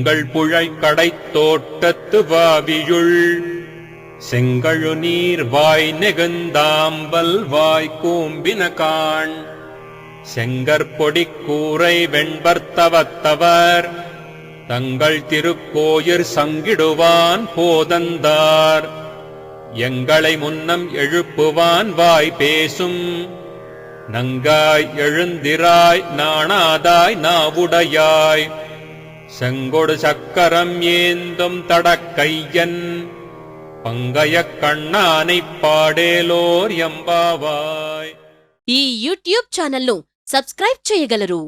திங்கள் புழை கடைத் தோட்டத்து வாவியுள் செங்கழு நீர் வாய் நெகுந்தாம்பல் வாய் கூம்பின காண் செங்கற்பொடி கூரை வெண்பர்த்தவத்தவர் தங்கள் திருக்கோயிற் சங்கிடுவான் போதந்தார் எங்களை முன்னம் எழுப்புவான் வாய் பேசும் நங்காய் எழுந்திராய் நாணாதாய் நாவுடையாய் செங்கொடு சக்கரம் ஏந்தும் தடக்கையன் பங்கயக் கண்ணானைப் పాడేలోర్ ఎంబావాయ్. ఈ యూట్యూబ్ ఛానల్ను సబ్స్క్రైబ్ చేయగలరు.